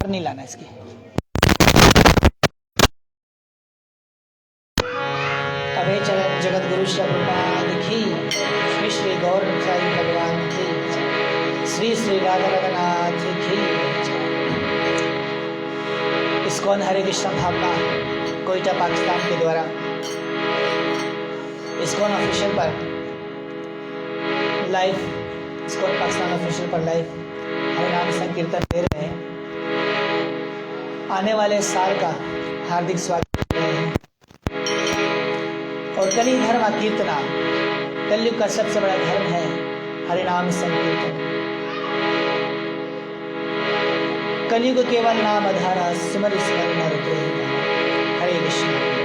नहीं लाना इसकी। अभय चरण जगत गुरु श्री प्रभुपाद की, श्री श्री गौर साई भगवान की, श्री श्री राधा रघुनाथ की। इस्कॉन हरे कृष्ण भावना कोयटा पाकिस्तान के द्वारा इस्कॉन ऑफिशियल पर लाइव, इस्कॉन पाकिस्तान ऑफिशियल पर लाइव हरे नाम संकीर्तन दे रहे हैं। आने वाले साल का हार्दिक स्वागत कर रहे हैं। और कली धर्म कीर्तना, कलयुग का सबसे बड़ा धर्म है हरे नाम संकीर्तन। कलयुग केवल नाम आधारा, सिमर सिमर नर प्रेम। हरे कृष्ण।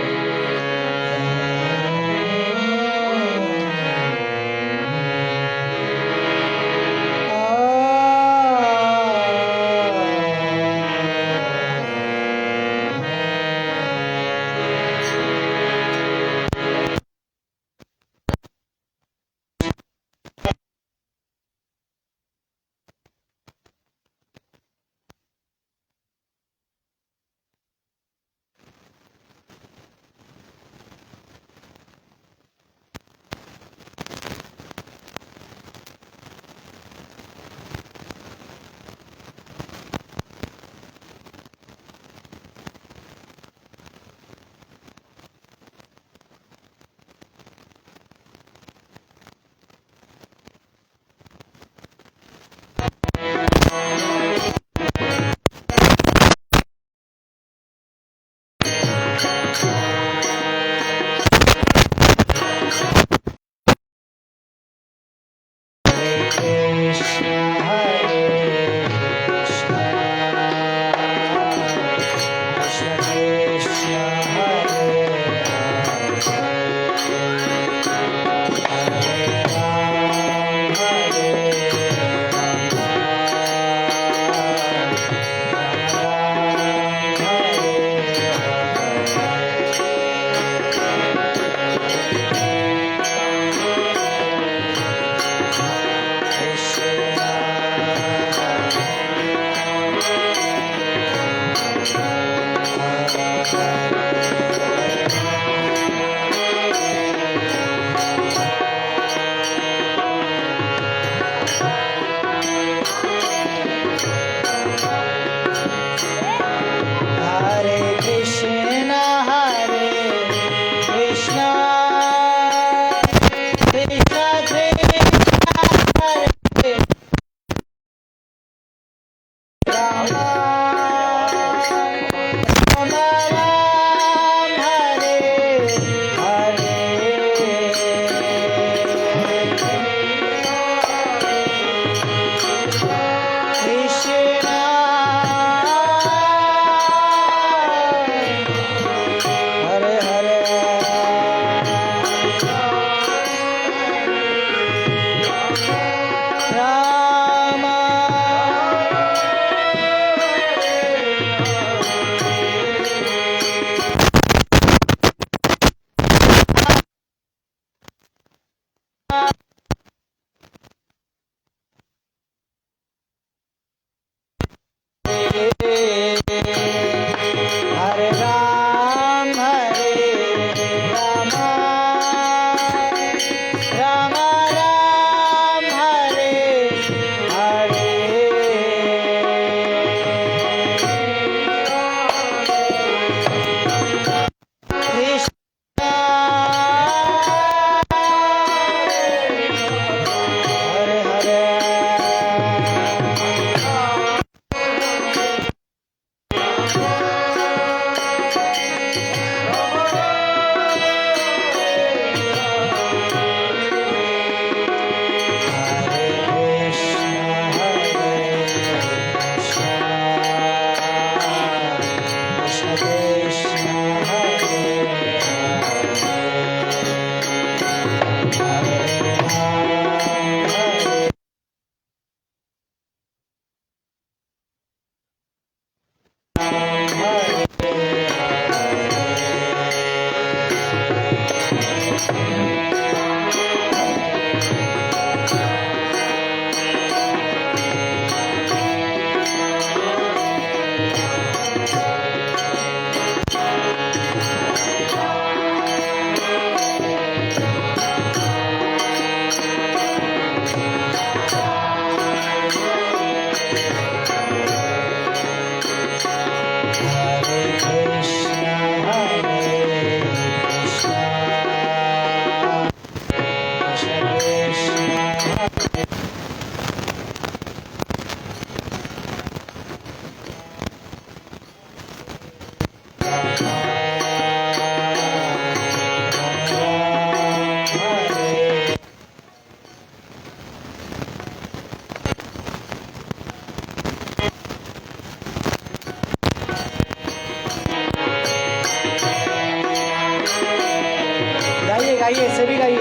गाइए, सभी गाइए।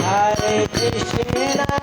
हरे कृष्णा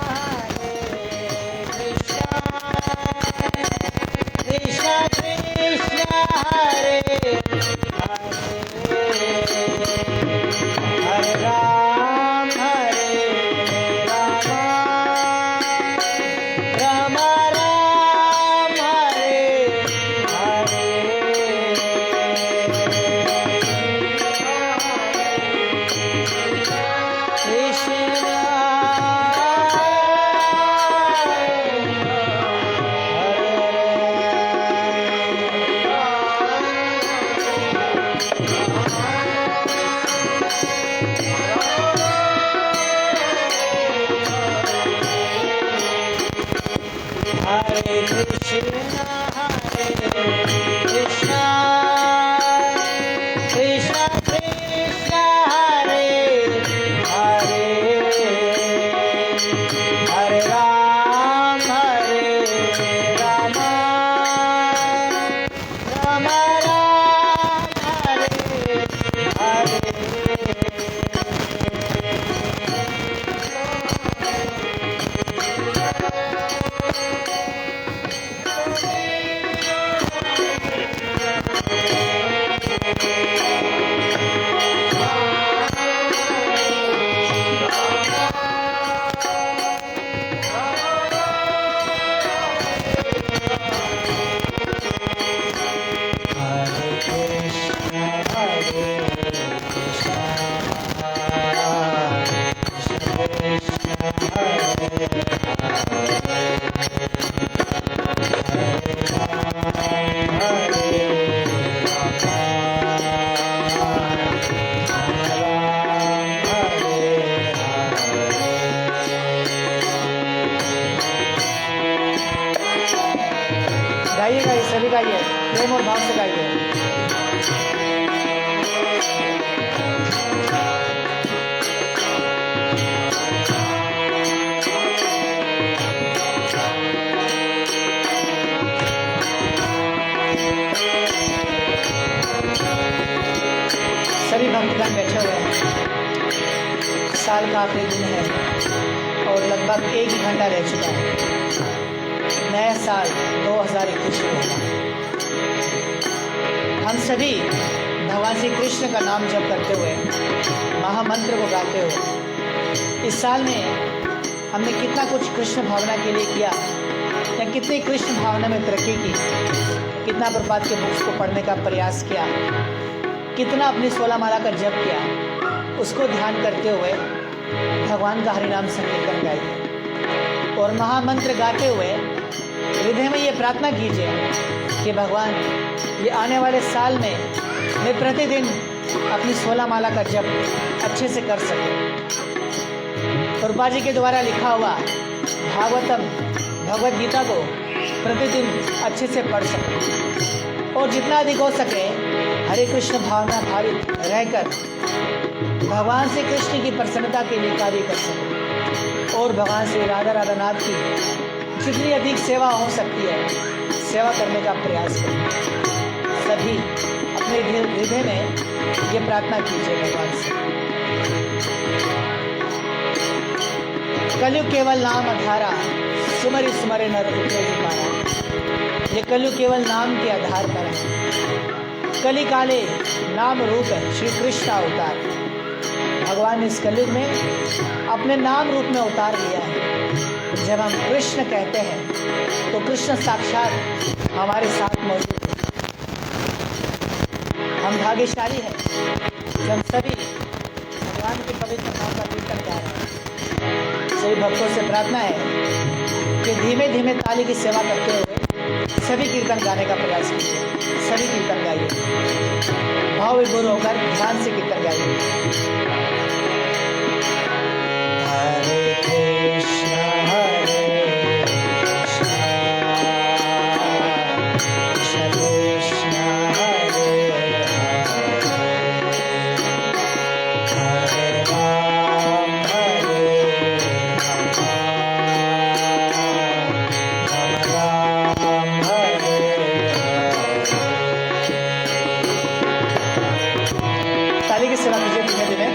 कृष्णा कृष्णा हरे हरे राम राम राम हरे गाइए, सभी गाइए, प्रेम और भाव से गाइए। सभी भक्तगण बैठे हुए हैं। साल का आखिरी दिन है और लगभग 1 घंटा रह चुका है। नया साल 2021 में हम सभी भगवान श्री कृष्ण का नाम जप करते हुए, महामंत्र को गाते हुए इस साल में हमने कितना कुछ कृष्ण भावना के लिए किया या कितनी कृष्ण भावना में तरक्की की, कितना प्रभात के बुक्स को पढ़ने का प्रयास किया, कितना अपनी 16 माला का जप किया, उसको ध्यान करते हुए भगवान का हरिनाम संकीर्तन गाइए और महामंत्र गाते हुए हृदय में ये प्रार्थना कीजिए कि भगवान ये आने वाले साल में मैं प्रतिदिन अपनी 16 माला का जप अच्छे से कर सकूं। प्रभुपाद जी के द्वारा लिखा हुआ भागवतम भगवद गीता को प्रतिदिन अच्छे से पढ़ सकूं और जितना अधिक हो सके हरे कृष्ण भावना भावित रहकर भगवान श्री कृष्ण की प्रसन्नता के लिए कार्य कर सकूं और भगवान श्री राधा राधानाथ की जितनी अधिक सेवा हो सकती है सेवा करने का प्रयास करें। सभी अपने हृदय में ये प्रार्थना कीजिए भगवान से। कलयुग केवल नाम आधारा, सुमरि सुमरि नर उतरे पारा। ये कलयुग केवल नाम के आधार पर है। कली काले नाम रूप है श्री कृष्ण अवतार। भगवान ने इस कलयुग में अपने नाम रूप में अवतार लिया है। जब हम कृष्ण कहते हैं तो कृष्ण साक्षात हमारे साथ मौजूद है। हम भाग्यशाली हैं जब सभी भगवान के पवित्र नाम का कीर्तन गा रहे हैं। सभी भक्तों से प्रार्थना है कि धीमे धीमे ताली की सेवा करते हुए सभी कीर्तन गाने का प्रयास कीजिए। सभी कीर्तन गाइए, भाव विभोर होकर ध्यान से कीर्तन गाइए। सेवा कीजिए धीमे धीमे।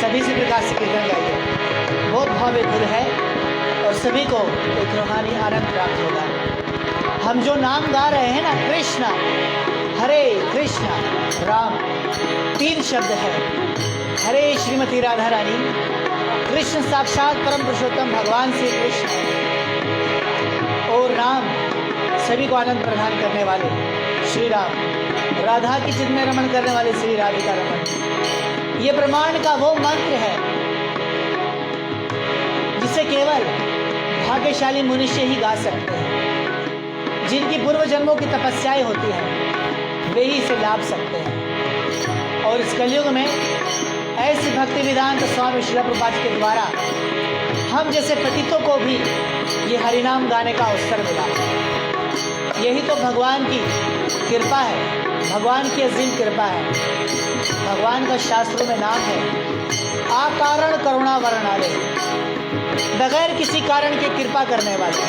सभी से प्रकार से कीर्तन गाइए। बहुत भव्य धुन है और सभी को एक रूहानी आनंद प्राप्त होगा। हम जो नाम गा रहे हैं ना, कृष्णा हरे कृष्ण राम 3 शब्द है। हरे श्रीमती राधा रानी, कृष्ण साक्षात परम पुरुषोत्तम भगवान श्री कृष्ण, और राम सभी को आनंद प्रदान करने वाले श्री राम, राधा की चित में रमण करने वाले श्री राधिका रमण। ये ब्रह्मांड का वो मंत्र है जिसे केवल भाग्यशाली मनुष्य ही गा सकते हैं। जिनकी पूर्व जन्मों की तपस्याएं होती हैं वे ही इसे लाभ सकते हैं। और इस कलयुग में ऐसी भक्ति वेदांत स्वामी श्रील प्रभुपाद के द्वारा हम जैसे पतितों को भी ये हरिनाम गाने का अवसर मिला। यही तो भगवान की कृपा है, भगवान की अजीम कृपा है। भगवान का शास्त्रों में नाम है आकारण करुणा वर्णाले, बगैर किसी कारण के कृपा करने वाले।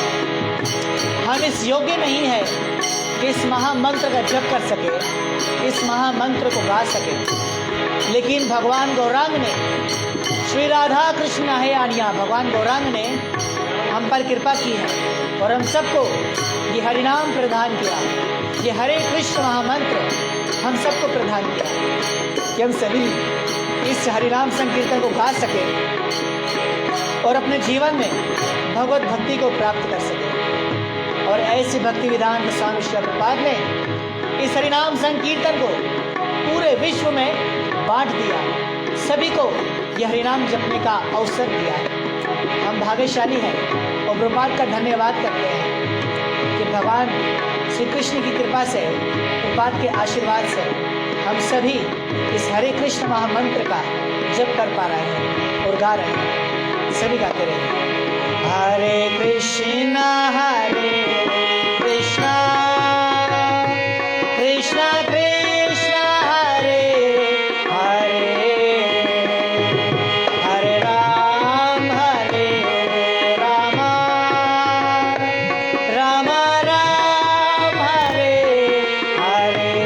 हम इस योग्य नहीं है कि इस महामंत्र का जप कर सके, इस महामंत्र को गा सके, लेकिन भगवान गौरांग ने, श्री राधा कृष्ण है आनिया, भगवान गौरांग ने हम पर कृपा की है और हम सबको ये हरिनाम प्रदान किया। ये हरे कृष्ण महामंत्र हम सबको प्रदान किया कि हम सभी इस हरिनाम संकीर्तन को गा सके और अपने जीवन में भगवत भक्ति को प्राप्त कर सके। और ऐसी भक्ति वेदांत स्वामी श्रील प्रभुपाद ने इस हरिनाम संकीर्तन को पूरे विश्व में बांट दिया, सभी को यह हरिनाम जपने का अवसर दिया है। हम भाग्यशाली हैं और प्रभुपाद का धन्यवाद करते हैं कि भगवान श्री कृष्ण की कृपा से, प्रभुपाद के आशीर्वाद से हम सभी इस हरे कृष्ण महामंत्र का जप कर पा रहे हैं और गा रहे हैं। सभी गाते रहे हरे कृष्ण कृष्ण कृष्ण हरे हरे, हरे राम राम राम हरे हरे।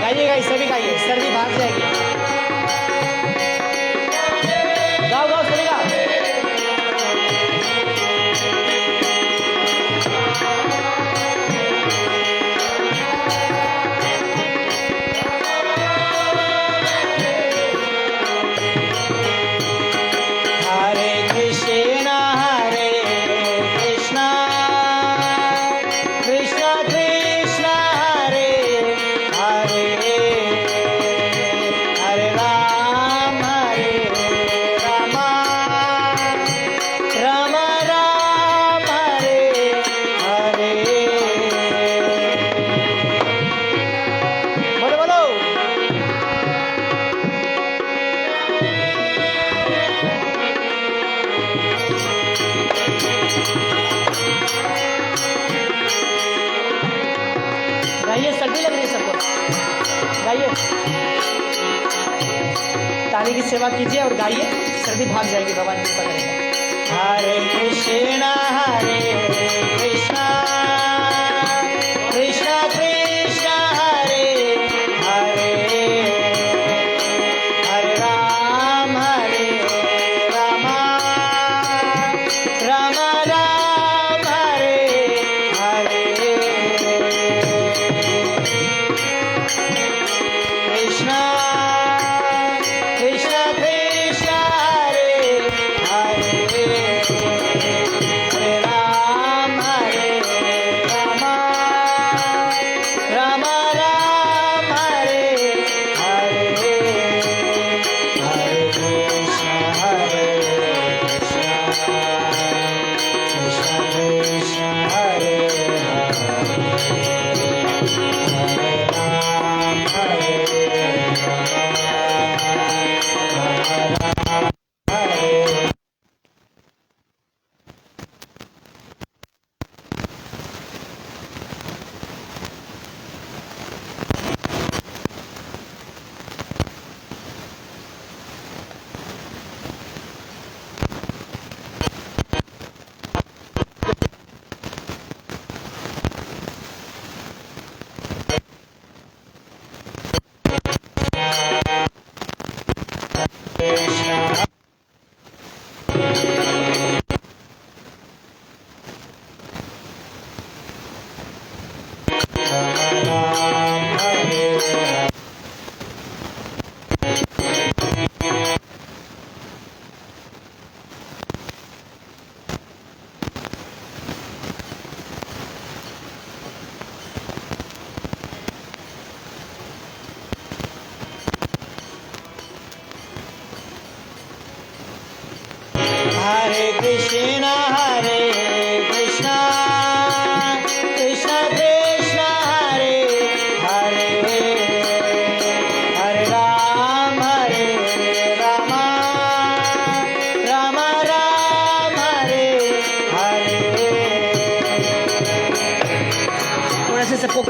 गाइए गाइए, सभी गाइए, सर्दी भाग जाएगी। गाओ गाओ सभी गाओ। गाइए, सर्दी लग रही है सबको, गाइए, ताली की सेवा कीजिए और गाइए, सर्दी भाग जाएगी, भगवान कृपा करेगा। हरे कृष्ण कृष्ण कृष्ण हरे हरे, हरे राम राम राम हरे हरे। कृष्ण कृष्ण कृष्ण हरे हरे, हरे राम राम राम हरे हरे। हरे कृष्ण कृष्ण कृष्ण हरे हरे, हरे राम हरे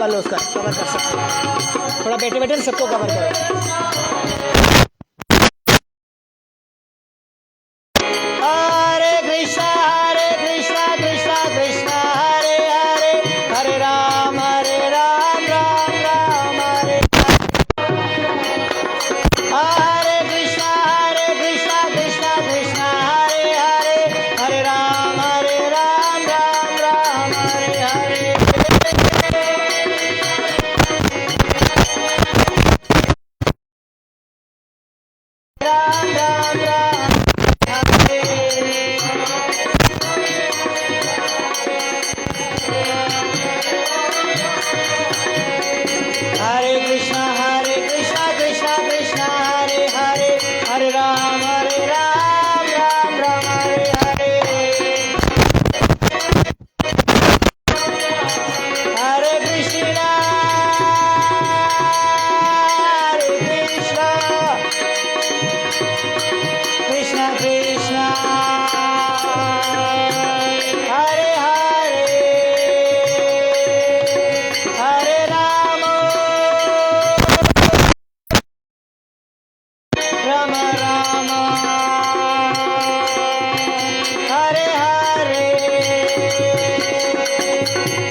कर लो, उसका कवर कर सकते हो, थोड़ा बैठे बैठे सबको कवर करो। हरे कृष्णा कृष्णा कृष्णा हरे हरे, हरे राम राम राम हरे हरे कृष्णा कृष्णा कृष्णा हरे हरे, हरे राम राम राम हरे हरे। राम राम राम हरे कृष्णा कृष्णा कृष्णा हरे हरे, हरे राम राम राम हरे हरे। हरे कृष्णा कृष्णा कृष्णा हरे हरे, हरे राम राम राम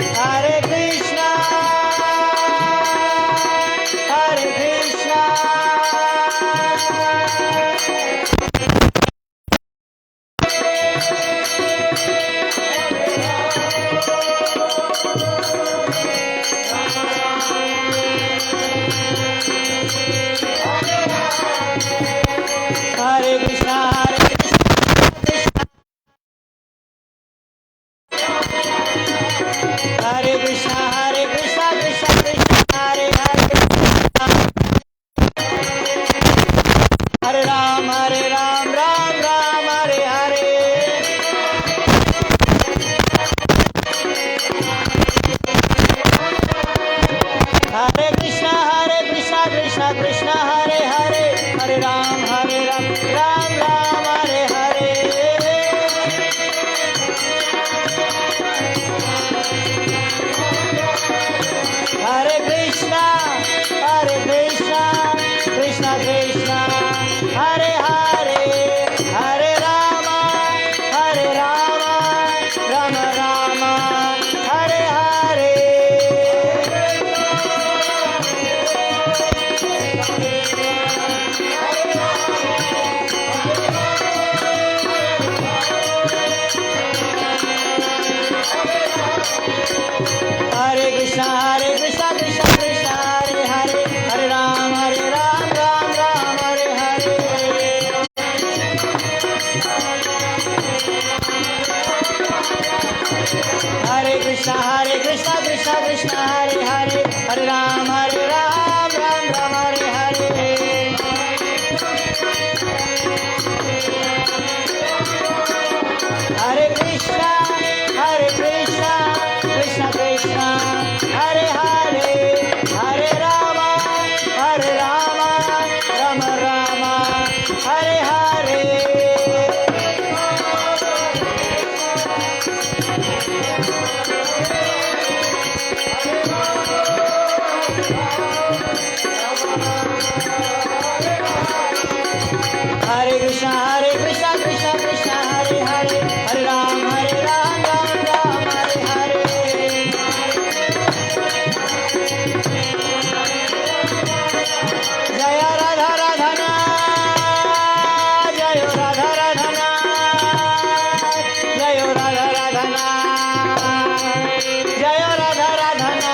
हरे हरे, हरे कृष्णा हरे कृष्णा हरे कृष्णा कृष्णा कृष्णा हरे हरे, हरे राम राम राम हरे हरे। हरे कृष्णा कृष्णा कृष्णा हरे हरे, हरे राम राम राम हरे हरे। हरे कृष्णा कृष्णा कृष्णा हरे हरे, हरे राम राम राम हरे हरे। हरे कृष्णा कृष्णा कृष्णा हरे हरे, हरे राम राम राम हरे हरे। हरे कृष्णा कृष्णा कृष्णा हरे हरे, हरे राम राम राम हरे हरे। हरे कृष्णा कृष्णा कृष्णा हरे हरे, हरे राम राम राम हरे हरे। हरे कृष्णा कृष्णा हरे हरे, हरे राम राम हरे हरे। जय राधा राधना, जय राधा राधना, जय राधा राधना, जय राधा राधना,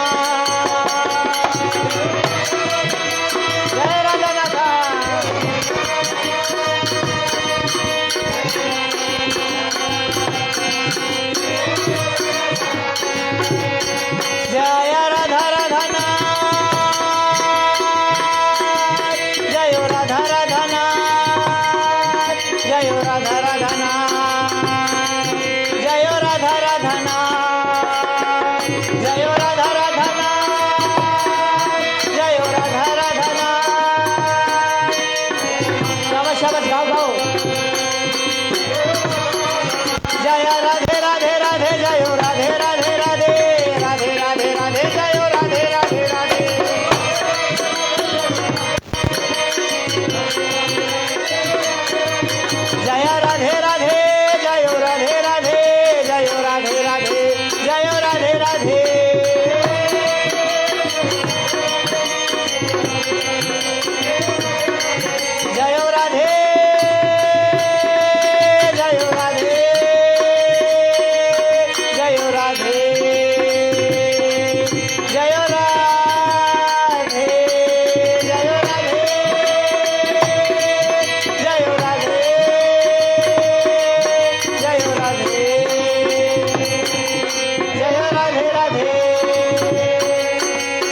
जय राधा राधा।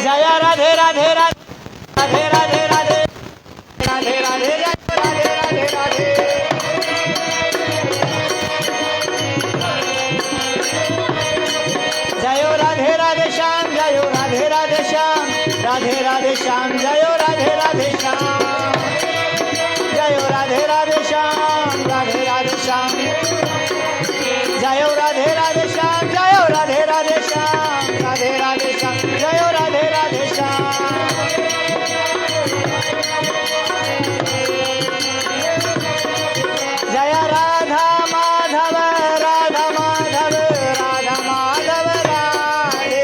जय राधे राधे राधे राधे राधे राधे राधे राधे राधे राधे जयो राधे राधे श्याम जयो राधे राधे श्याम राधे राधे श्याम जयो राधे राधे श्याम जयो राधे राधे श्याम राधे राधे श्याम जयो राधे राधे श्याम जयो राधे राधे श्याम राधे राधे श्याम जयो राधे राधे श्याम जय राधा माधव राधा माधव राधा माधव राधे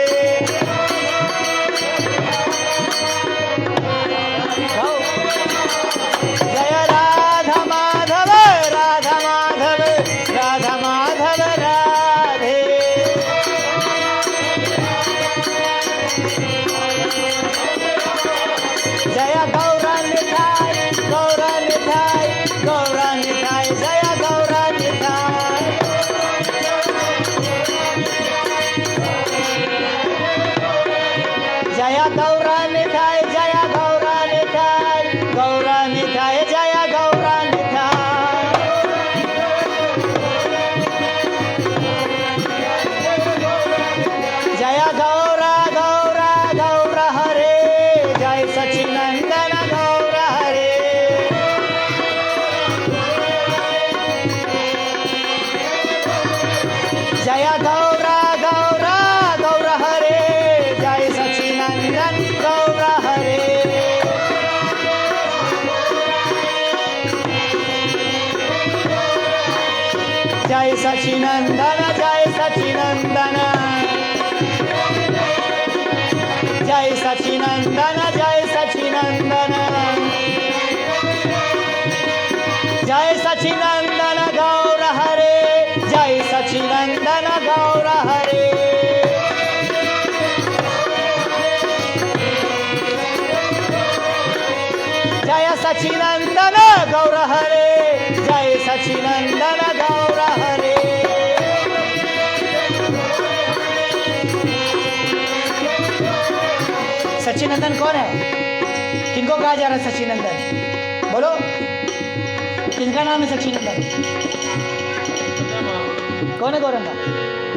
जय राधा माधव राधा माधव राधा माधव राधे जय गौरा निताई गौरा निताई गौरा निताई जय गौरा निताई जय गौरा निताई जय गौरा निताई गौरा निताई जय गौरा निताई जय गौरा गौरा गौरा हरे जय सच्चिदानंद गौरा हरे जय गौरा गौरा गौरा हरे जय सच्चिदानंद गौरा हरे जय सच्चिदानंद जय सच्चिदानंद जय सच्चिदानंद जय सच्चिदानंद जय सच्चिदानंद गौर हरे जय सच्चिदानंद गौर हरे जय सच्चिदानंद गौर हरे जय सच्चिदानंद गौर हरे सच्चिदानंद कौन है? किनको कहा जा रहा है सच्चिदानंद? बोलो, किनका नाम है सच्चिदानंद? कौन है गौरंगा?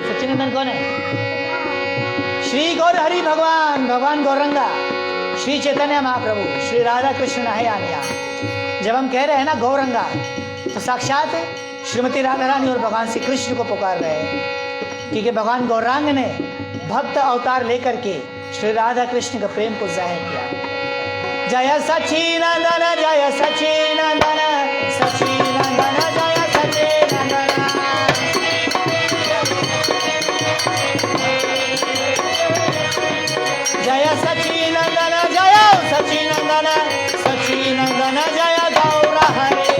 सच्चिदानंद कौन है? श्री गौर हरि भगवान भगवान गौरंगा श्री चैतन्य महाप्रभु श्री राधा कृष्ण है आनिया। जब हम कह रहे हैं ना गौरंगा तो साक्षात श्रीमती राधा रानी और भगवान श्री कृष्ण को पुकार रहे हैं, क्योंकि भगवान गौरांग ने भक्त अवतार लेकर के श्री राधा कृष्ण का प्रेम को जाहिर किया। जय सच्चिदानंद जय सच्चिदानंद सच्चिदानंद जय सच्चिदानंद जय सच्चिदानंद जय सच्चिदानंद सच्चिदानंद जय गौर हरे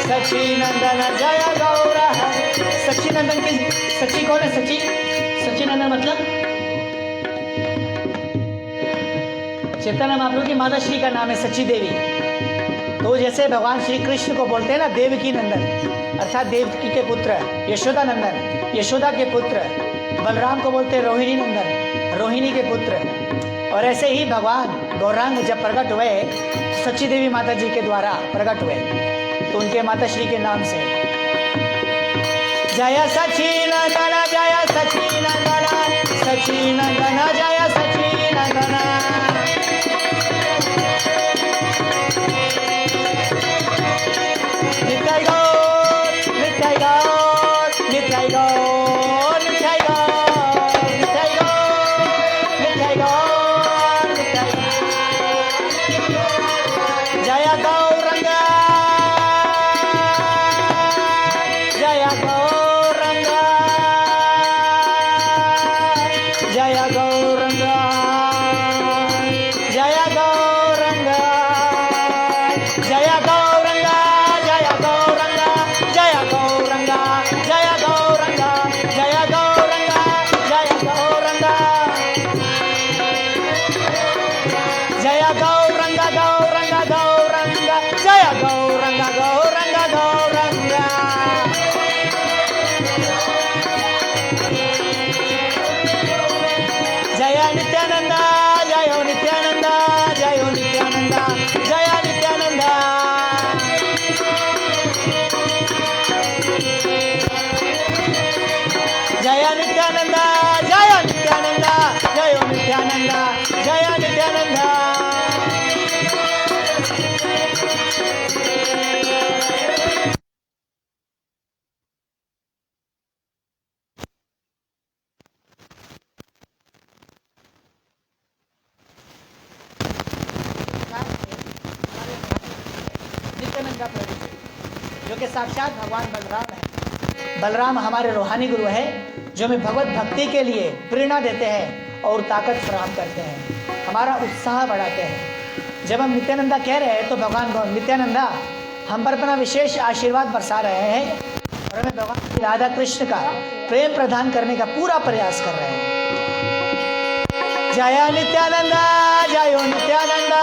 सच्चिदानंद जय गौर हरे। सच्चिदानंद की सच्ची कौन है? सच्ची सच्चिदानंद मतलब चैतन्य महाप्रभु की माता श्री का नाम है सच्ची देवी। तो जैसे भगवान श्री कृष्ण को बोलते हैं ना देवकी नंदन अर्थात देवकी के पुत्र, यशोदा नंदन यशोदा के पुत्र, बलराम को बोलते हैं रोहिणी नंदन रोहिणी के पुत्र। और ऐसे ही भगवान गौरांग जब प्रकट हुए सच्ची देवी माता जी के द्वारा प्रकट हुए तो उनके माता श्री के नाम से जय सच्चिदानंद जय सच्चिदानंद सच्चिदानंद जय सच्चिदानंद नित्य गौर नित्य गौर नित्य गौर नित्य गौर नित्य गौर नित्य गौर नित्य जय गौरंगा जय गौरंगा जय गौरंगा जय गौरंगा जय गौरंगा जय गौरंगा जय गौरंगा जय गौरंगा जय गौरंगा जय गौरंगा जय गौरंगा गौरंगा गौरंगा जय गौरंगा गौरंगा गौरंगा नित्यानंद जय हो नित्यानंद जय हो नित्यानंद जय नित्यानंद जय नित्यानंद जय नित्यानंद जय हो नित्यानंद जय नित्यानंद नित्यानंद का प्रभु जो कि साक्षात भगवान बलराम है। बलराम हमारे रूहानी गुरु है जो हमें भगवत भक्ति के लिए प्रेरणा देते हैं और ताकत फराहम करते हैं, हमारा उत्साह बढ़ाते हैं। जब हम नित्यानंदा कह रहे हैं तो भगवान नित्यानंदा हम पर अपना विशेष आशीर्वाद बरसा रहे हैं और हमें भगवान राधा कृष्ण का प्रेम प्रदान करने का पूरा प्रयास कर रहे हैं। जय नित्यानंदा जय हो नित्यानंदा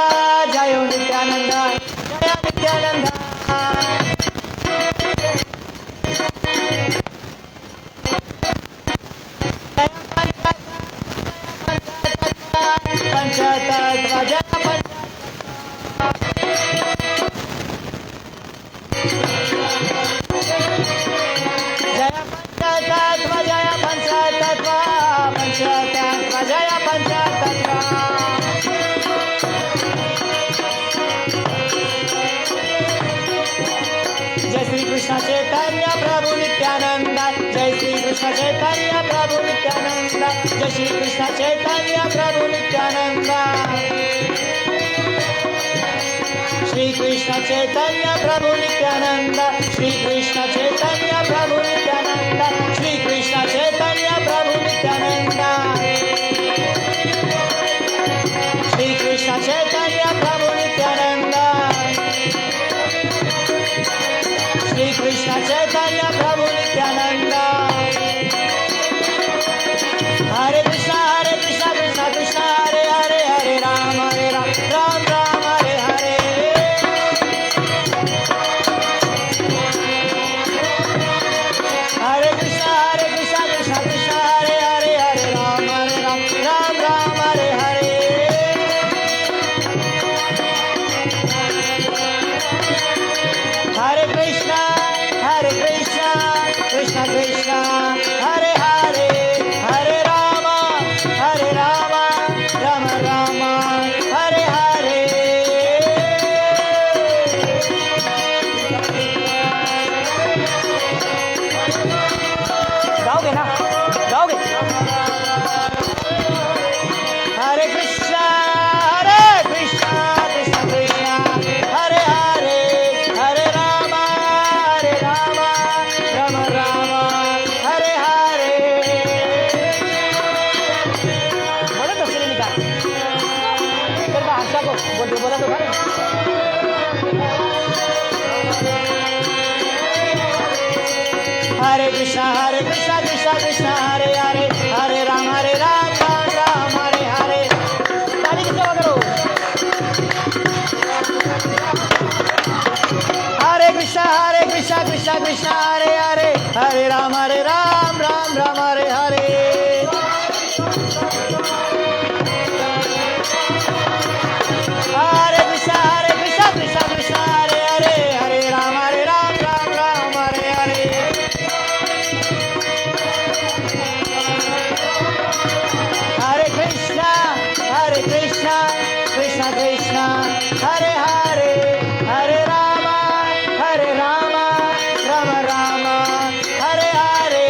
जय हो नित्यानंदा जय नित्यानंदा पंचतत्व जय पंचतत्व जय पंचतत्व पंचतत्व जय पंचतत्व जय श्री कृष्ण चैतन्य प्रभु नित्यानंद जय श्री कृष्ण चैतन्य प्रभु नित्यानंद जय श्री कृष्ण चैतन्य प्रभु नित्यानंद श्री कृष्ण चैतन्य प्रभु नित्यानंद श्री कृष्ण चैतन्य प्रभु नित्यानंद श्री कृष्ण चैतन्य प्रभु नित्यानंद श्री कृष्ण चैतन्य प्रभु नित्यानंद श्री कृष्ण चैतन्य प्रभु नित्यानंद हरे कृष्णा कृष्णा कृष्णा हरे हरे हरे राम राम राम हरे हरे हरे कृष्णा कृष्णा कृष्णा हरे हरे हरे राम राम राम हरे हरे हरे कृष्णा कृष्णा कृष्णा हरे हरे हरे राम राम राम हरे हरे गाओगे ना गाओगे हरे कृष्णा कृष्णा कृष्णा हरे हरे हरे राम राम राम हरे हरे बोलो तो सिर निकाल इधर का हर्षा को बोला तो भाई हरे कृष्णा कृष्णा कृष्णा हरे हरे हरे राम राम राम हरे हरे ताली की सेवा करो हरे कृष्णा कृष्णा कृष्णा हरे हरे हरे राम राम राम हरे हरे हरे कृष्णा कृष्णा कृष्णा हरे हरे हरे राम राम हरे हरे हरे कृष्णा कृष्णा कृष्णा हरे हरे हरे राम राम राम हरे हरे।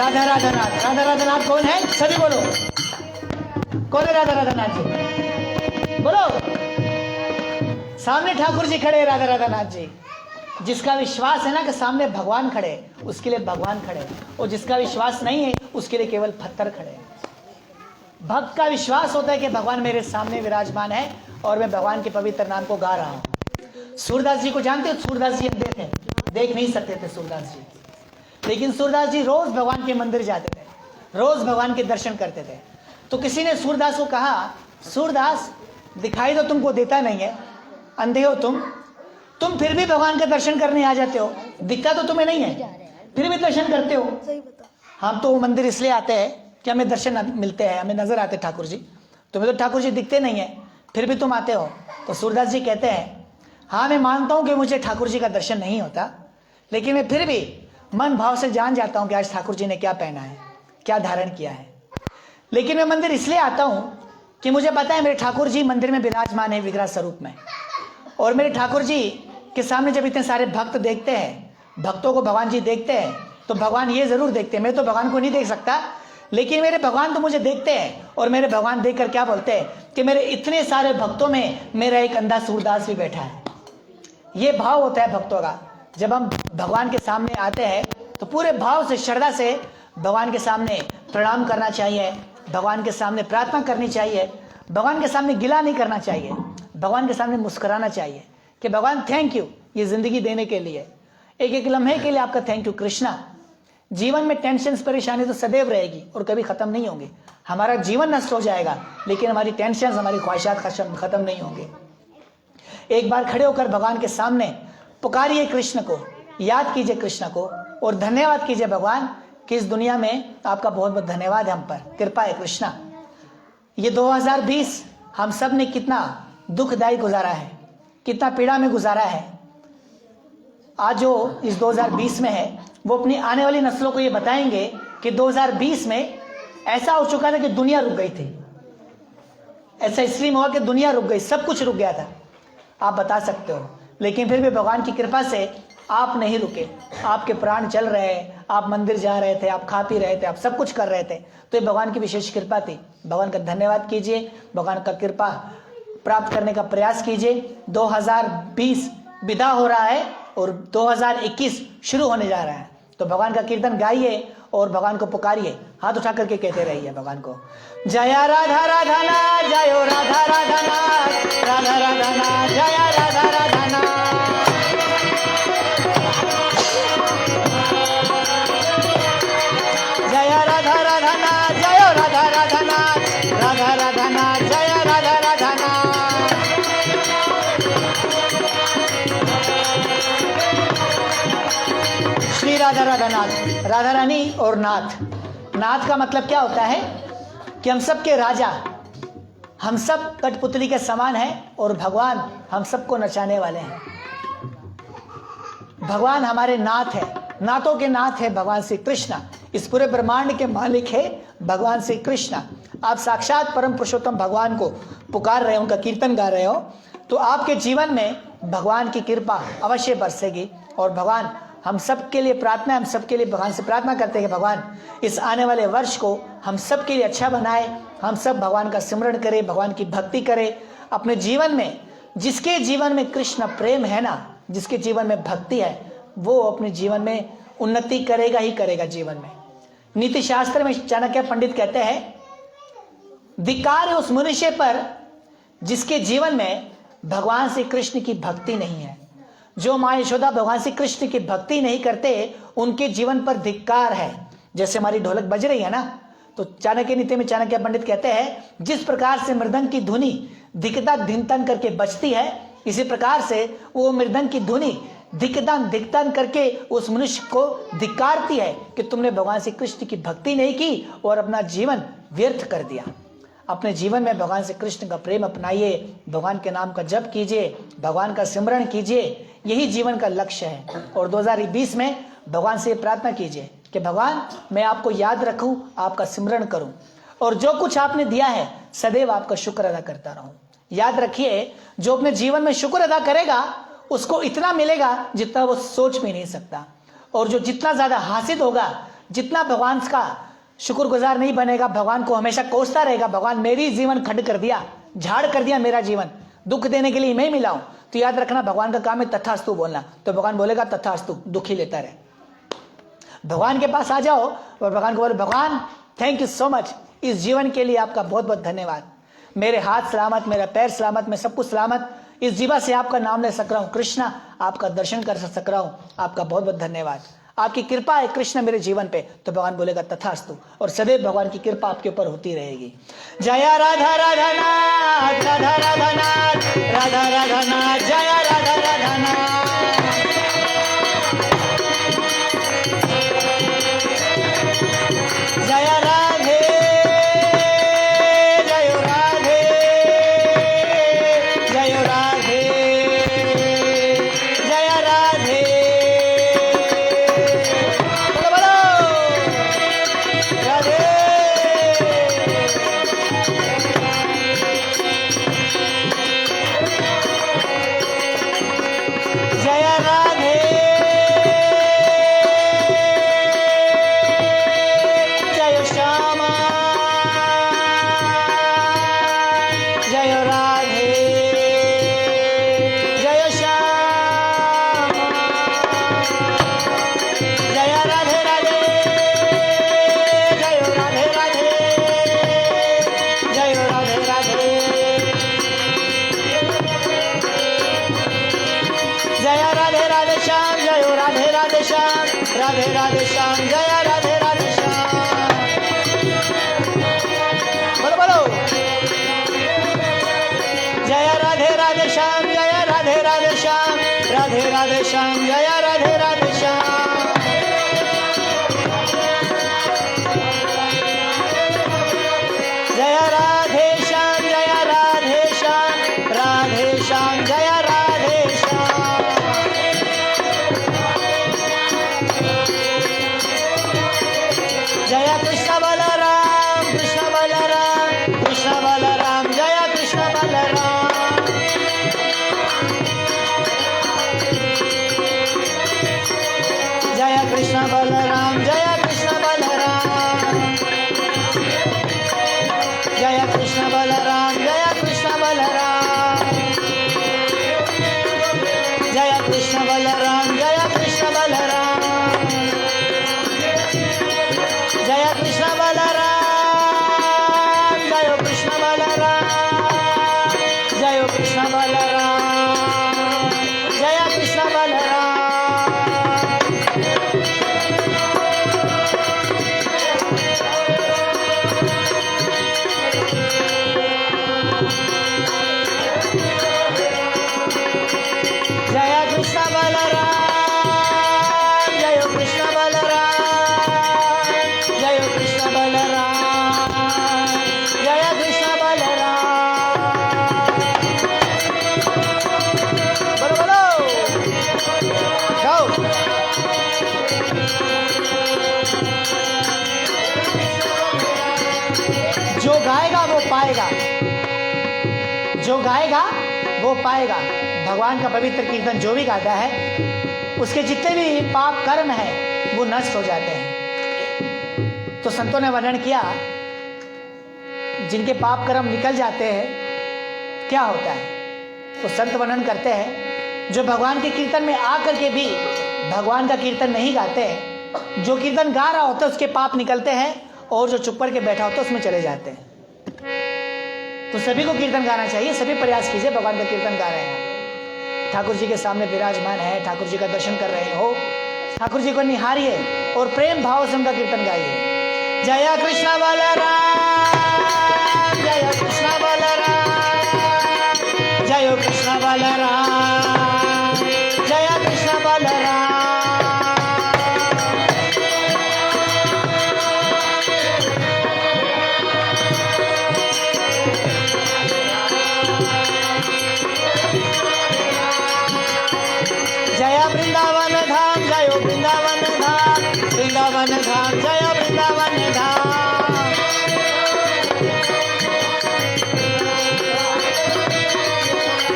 राधा राधा नाथ। राधा राधा नाथ कौन है? सभी बोलो, कौन है राधा राधा नाथ जी? बोलो। सामने ठाकुर जी खड़े, राधा राधा नाथ जी। जिसका विश्वास है ना कि सामने भगवान खड़े, उसके लिए भगवान खड़े, और जिसका विश्वास नहीं है उसके लिए केवल पत्थर खड़े। भक्त का विश्वास होता है कि भगवान मेरे सामने विराजमान है और मैं भगवान के पवित्र नाम को गा रहा हूं। सूरदास जी को जानते हो? सूरदास जी अंधे थे, देख नहीं सकते थे सूरदास जी, लेकिन सूरदास जी रोज भगवान के मंदिर जाते थे, रोज भगवान के दर्शन करते थे। तो किसी ने सूरदास को कहा, सूरदास दिखाई तो तुमको देता नहीं है, अंधे हो तुम फिर भी भगवान का दर्शन करने आ जाते हो, दिखता तो तुम्हें नहीं है, फिर भी दर्शन करते हो। हम तो मंदिर इसलिए आते हैं कि हमें दर्शन मिलते हैं, हमें नजर आते ठाकुर जी, तुम्हें तो ठाकुर जी दिखते नहीं है, फिर भी तुम आते हो। तो सूरदास जी कहते हैं, हाँ मैं मानता हूं कि मुझे ठाकुर जी का दर्शन नहीं होता, लेकिन मैं फिर भी मन भाव से जान जाता हूं कि आज ठाकुर जी ने क्या पहना है, क्या धारण किया है। लेकिन मैं मंदिर इसलिए आता हूं कि मुझे पता है मेरे ठाकुर जी मंदिर में विराजमान है विग्रह स्वरूप में, और मेरे ठाकुर जी के सामने जब इतने सारे भक्त देखते हैं, भक्तों को भगवान जी देखते हैं, तो भगवान ये जरूर देखते हैं, मैं तो भगवान को नहीं देख सकता, लेकिन मेरे भगवान तो मुझे देखते हैं, और मेरे भगवान देखकर क्या बोलते हैं कि मेरे इतने सारे भक्तों में मेरा एक अंधा सूरदास भी बैठा है। ये भाव होता है भक्तों का। जब हम भगवान के सामने आते हैं तो पूरे भाव से, श्रद्धा से भगवान के सामने प्रणाम करना चाहिए, भगवान के सामने प्रार्थना करनी चाहिए, भगवान के सामने गिला नहीं करना चाहिए, भगवान के सामने मुस्कुराना चाहिए कि भगवान थैंक यू ये जिंदगी देने के लिए, एक एक लम्हे के लिए आपका थैंक यू कृष्णा। जीवन में टेंशन परेशानी तो सदैव रहेगी और कभी खत्म नहीं होंगे। हमारा जीवन नष्ट हो जाएगा लेकिन हमारी टेंशन, हमारी ख्वाहिशात खत्म नहीं होंगे। एक बार खड़े होकर भगवान के सामने पुकारिए कृष्ण को, याद कीजिए कृष्ण को और धन्यवाद कीजिए भगवान कि इस दुनिया में आपका बहुत बहुत धन्यवाद है, हम पर कृपा है कृष्णा। ये 2020 हम सब ने कितना दुखदायी गुजारा है, कितना पीड़ा में गुजारा है। आज जो इस 2020 में है वो अपनी आने वाली नस्लों को ये बताएंगे कि 2020 में ऐसा हो चुका था कि दुनिया रुक गई थी। ऐसा इसलिए हुआ कि दुनिया रुक गई, सब कुछ रुक गया था, आप बता सकते हो, लेकिन फिर भी भगवान की कृपा से आप नहीं रुके, आपके प्राण चल रहे, आप मंदिर जा रहे थे, आप खा पी रहे थे, आप सब कुछ कर रहे थे, तो ये भगवान की विशेष कृपा थी। भगवान का धन्यवाद कीजिए, भगवान का कृपा प्राप्त करने का प्रयास कीजिए। 2020 विदा हो रहा है और 2021 शुरू होने जा रहा है, तो भगवान का कीर्तन गाइए और भगवान को पुकारिए, हाथ उठा करके कहते रहिए भगवान को, जय राधा राधा नाथ, जय राधा राधा नाथ, राधा राधा नाथ, जय राधा राधा नाथ। जय राधा राधा नाथ, जय राधा राधा नाथ, राधा राधा नाथ, जय राधा राधा नाथ। श्री राधा राधा नाथ, राधा रानी और नाथ। नाथ का मतलब क्या होता है कि हम सब के राजा, हम सब कठपुतली के समान हैं और भगवान हम सबको नचाने वाले हैं। भगवान हमारे नाथ है, नाथों के नाथ है भगवान श्री कृष्ण। इस पूरे ब्रह्मांड के मालिक है भगवान श्री कृष्ण। आप साक्षात परम पुरुषोत्तम भगवान को पुकार रहे हो, उनका कीर्तन गा रहे हो, तो आपके जीवन में भगवान की कृपा अवश्य बरसेगी। और भगवान हम सब के लिए प्रार्थना, हम सब के लिए भगवान से प्रार्थना करते हैं कि भगवान इस आने वाले वर्ष को हम सब के लिए अच्छा बनाए, हम सब भगवान का सिमरण करें, भगवान की भक्ति करें अपने जीवन में। जिसके जीवन में कृष्ण प्रेम है ना, जिसके जीवन में भक्ति है, वो अपने जीवन में उन्नति करेगा ही करेगा जीवन में। नीति शास्त्र में चाणक्य पंडित कहते हैं, धिक्कार है उस मनुष्य पर जिसके जीवन में भगवान श्री कृष्ण की भक्ति नहीं है। जो माँ यशोदा भगवान श्री कृष्ण की भक्ति नहीं करते उनके जीवन पर धिक्कार है। जैसे हमारी ढोलक बज रही है ना, तो चाणक्य नीति में चाणक्य पंडित कहते हैं, जिस प्रकार से मृदंग की धुनी धिकदन धिनतन करके बजती है, इसी प्रकार से वो मृदंग की धुनी धिकदन धिकदन करके उस मनुष्य को धिक्कारती है कि तुमने भगवान श्री कृष्ण की भक्ति नहीं की और अपना जीवन व्यर्थ कर दिया। अपने जीवन में भगवान श्री कृष्ण का प्रेम अपनाइए, भगवान के नाम का जप कीजिए, भगवान का सिमरण कीजिए, यही जीवन का लक्ष्य है। और 2020 में भगवान से प्रार्थना कीजिए कि भगवान मैं आपको याद रखूं, आपका सिमरण करूं और जो कुछ आपने दिया है सदैव आपका शुक्र अदा करता रहूं। याद रखिए, जो अपने जीवन में शुक्र अदा करेगा उसको इतना मिलेगा जितना वो सोच भी नहीं सकता, और जो जितना ज्यादा हासिल होगा, जितना भगवान का शुक्रगुजार नहीं बनेगा, भगवान को हमेशा कोसता रहेगा, भगवान मेरी जीवन खंड कर दिया, झाड़ कर दिया मेरा जीवन, दुख देने के लिए मैं मिला हूं, तो याद रखना भगवान का काम है तथास्तु बोलना। तो भगवान बोलेगा तथास्तु, दुखी लेता रहे। भगवान के पास आ जाओ और भगवान को बोलो, भगवान थैंक यू सो मच, इस जीवन के लिए आपका बहुत बहुत धन्यवाद, मेरे हाथ सलामत, मेरा पैर सलामत, मैं सब कुछ सलामत, इस जीवा से आपका नाम ले सक रहा हूं, कृष्णा आपका दर्शन कर सक रहा हूं, आपका बहुत बहुत धन्यवाद, आपकी कृपा है कृष्ण मेरे जीवन पे। तो भगवान बोलेगा तथास्तु, और सदैव भगवान की कृपा आपके ऊपर होती रहेगी। जय राधा राधा नाथ, राधा राधा नाथ, राधा राधा नाथ, जय राधा राधा नाथ। जय राधे जय राधे जय राधे जय राधे, बोलो बोलो राधे। जय राधे जय श्यामा, जय राधे जय श्यामा, जय राधे राधे, जय राधे राधे, जय राधे राधे, जय राधे राधे श्याम, जय राधे राधे श्याम, राधे राधे श्याम, जय राधे राधे श्याम, बोलो बोलो जय राधे राधे श्याम, जय राधे राधे श्याम, राधे राधे श्याम, जय राधे राधे श्याम, जय राधे श्याम, जय राधे श्याम, राधे श्याम, जय राधे श्याम, जय कृष्ण बलराम, कृष्ण बलराम, कृष्ण बलराम, जय कृष्ण बलराम, जय कृष्ण बलराम, जय कृष्ण बलराम, जय कृष्ण बलराम, जय कृष्ण बलराम, जय कृष्ण बलराम, जय कृष्ण बलराम, जय कृष्ण बलराम, जय कृष्ण बलराम, जय कृष्ण बलराम, जय कृष्ण बलराम। जय कृष्ण बलराम, जय कृष्ण बलराम, जय कृष्ण बलराम, जय कृष्ण बलराम, बोलो बोलो गाओ। जो गाएगा वो पाएगा, जो गाएगा वो पाएगा। भगवान का पवित्र कीर्तन जो भी गाता है उसके जितने भी पाप कर्म हैं वो नष्ट हो जाते हैं। तो संतों ने वर्णन किया जिनके पाप कर्म निकल जाते हैं क्या होता है। तो संत वर्णन करते हैं जो भगवान के कीर्तन में आकर के भी भगवान का कीर्तन नहीं गाते हैं, जो कीर्तन गा रहा होता है उसके पाप निकलते हैं, और जो चुप करके बैठा होता है उसमें चले जाते हैं। तो सभी को कीर्तन गाना चाहिए, सभी प्रयास कीजिए। भगवान का कीर्तन गा रहे हैं, ठाकुर जी के सामने विराजमान है, ठाकुर जी का दर्शन कर रहे हो, ठाकुर जी को निहारिए और प्रेम भाव से उनका कीर्तन गाइए। जय कृष्ण बलराम, जय कृष्ण बलराम, जय कृष्ण बलराम, जय कृष्ण बलराम, जय वृंदावन धाम, जय वृंदावन धाम, वृंदावन धाम, जय वृंदावन धाम,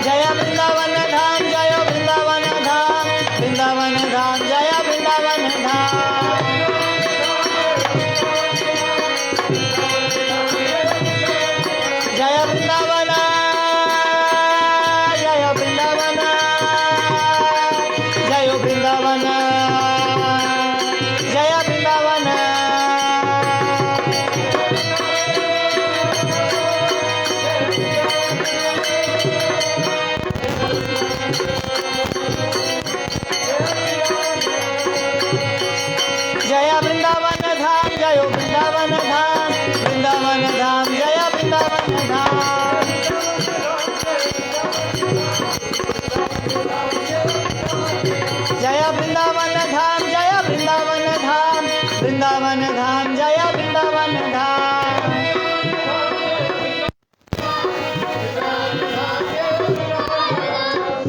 जय वृंदावन धाम, जय वृंदावन धाम, वृंदावन धाम, जय वृंदावन धाम, वृंदावन धाम, जय वृंदावन धाम।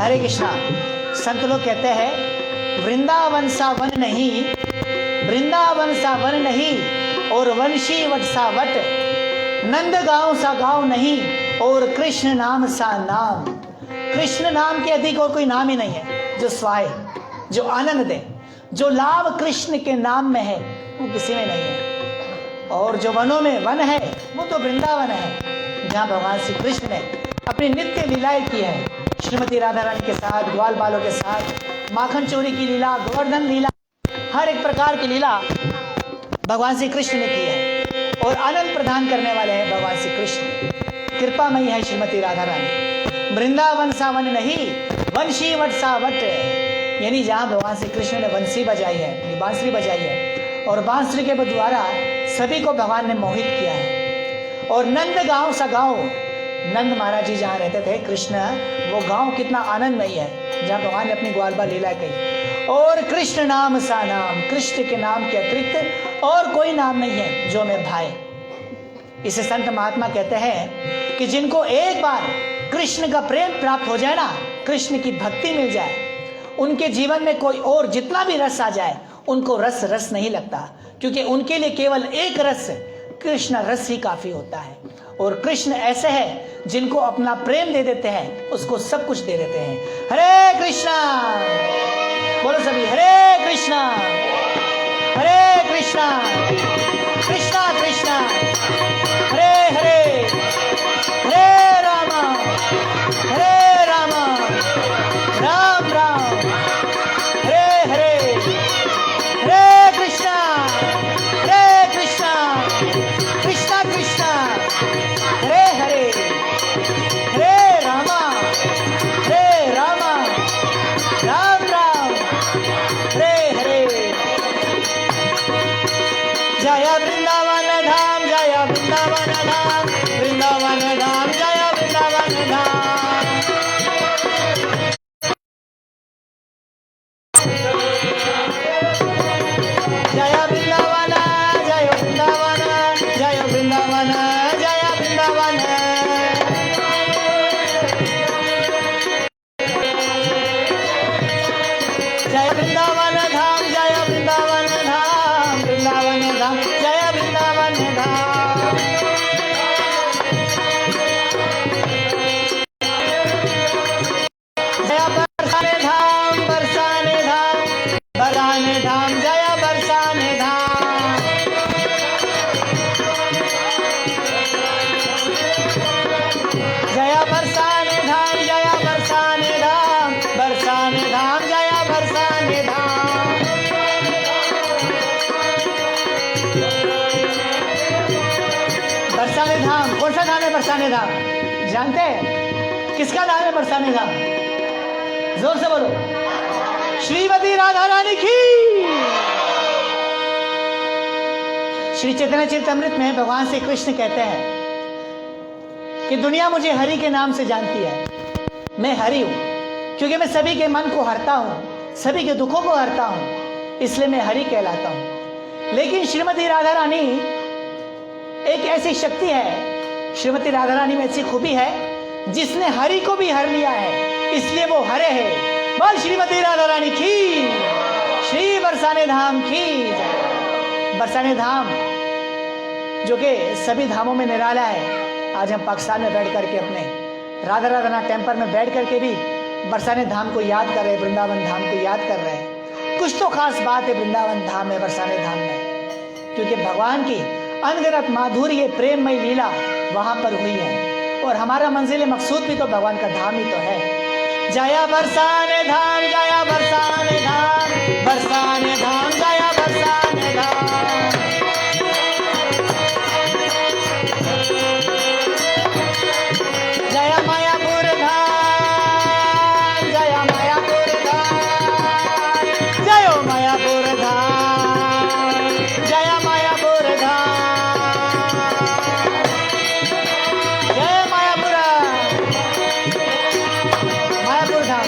हरे कृष्णा। संत लोग कहते हैं वृंदावन सा वन नहीं, वृंदावन सा वन नहीं और वंशी वट सा वट, नंद गांव सा गांव नहीं और कृष्ण नाम सा नाम। कृष्ण नाम के अधिक और कोई नाम ही नहीं है जो स्वाए, जो आनंद दे, जो लाभ कृष्ण के नाम में है वो किसी में नहीं है। और जो वनों में वन है वो तो वृंदावन है, जहाँ भगवान श्री कृष्ण ने अपनी नित्य लीलाएं की है। श्रीमती राधा रानी के साथ, ग्वाल बालों के साथ, माखन चोरी की लीला, गोवर्धन लीला, हर एक प्रकार की लीला भगवान श्री कृष्ण ने की है। और आनंद प्रदान करने वाले हैं भगवान श्री कृष्ण। कृपामयी है श्रीमती राधा रानी। वृंदावन सा वन नहीं, वंशी वट सा वट, यानी जहाँ भगवान श्री कृष्ण ने वंशी बजाई है, बांसुरी बजाई है, और बांसुरी के द्वारा सभी को भगवान ने मोहित किया है। और नंद गांव सा गांव, नंद महाराज जी जहाँ रहते थे कृष्ण, वो गांव कितना आनंदमयी है जहाँ भगवान ने अपनी ग्वालबा लीला कही। और कृष्ण नाम सा नाम, कृष्ण के नाम के अतिरिक्त और कोई नाम नहीं है जो मैं भाए। इसे संत महात्मा कहते हैं कि जिनको एक बार कृष्ण का प्रेम प्राप्त हो जाए ना, कृष्ण की भक्ति मिल जाए, उनके जीवन में कोई और जितना भी रस आ जाए उनको रस रस नहीं लगता, क्योंकि उनके लिए केवल एक रस, कृष्ण रस ही काफी होता है। और कृष्ण ऐसे हैं जिनको अपना प्रेम दे देते हैं, उसको सब कुछ दे देते हैं। हरे कृष्णा, बोलो सभी हरे कृष्णा, हरे कृष्णा, कृष्णा कृष्णा हरे हरे, हरे रामा, हरे रामा, राम राम, हरे हरे, हरे कृष्णा, कृष्णा कृष्णा, हरे हरे, हरे रामा, राम राम, हरे हरे। जय वृंदावन धाम, जय वृंदावन धाम, वृंदावन धाम, जय वृंदावन धाम। जय वृंदावन, जय वृंदावन, जय वृंदावन, जय वृंदावन। जय वृंदावन धाम, जय वृंदावन धाम, वृंदावन धाम, जय वृंदावन धाम। जय बरसाने धाम, बरसाने धाम, बरसाने धाम, जय बरसाने धाम। जय बरसाने धाम, जय बरसाने धाम, बरसाने धाम, जय बरसाने धाम। बरसाने धाम, कौन सा धाम है बरसाने धाम? जानते हैं किसका नाम है बरसाने धाम? जोर से बोलो, श्रीमती राधा रानी की। श्री चैतन्य चरितमृत में भगवान श्री कृष्ण कहते हैं कि दुनिया मुझे हरि के नाम से जानती है। मैं हरि हूं क्योंकि मैं सभी के मन को हरता हूं, सभी के दुखों को हरता हूं, इसलिए मैं हरि कहलाता हूं। लेकिन श्रीमती राधा रानी एक ऐसी शक्ति है, श्रीमती राधा रानी में ऐसी खूबी है जिसने हरि को भी हर लिया है, इसलिए वो हरे है। बोल श्रीमती राधा रानी की, श्री बरसाने धाम की। बरसाने धाम जो कि सभी धामों में निराला है। आज हम पाकिस्तान में बैठ करके अपने राधा राधा टेम्पल में बैठ करके भी बरसाने धाम को याद कर रहे हैं, वृंदावन धाम को याद कर रहे हैं। कुछ तो खास बात है वृंदावन धाम में, बरसाने धाम में, क्योंकि भगवान की अनगिनत माधुर्य प्रेममय लीला वहां पर हुई है। और हमारा मंजिल मकसूद भी तो भगवान का धाम ही तो है। जया बरसाने धाम, जया बरसाने धाम, बरसाने धाम, जया बरसाने धाम। जया मायापुर धाम, जया मायापुर धाम, जयो मायापुर धाम, जया मायापुर धाम, जय मायापुर, मायापुर धाम।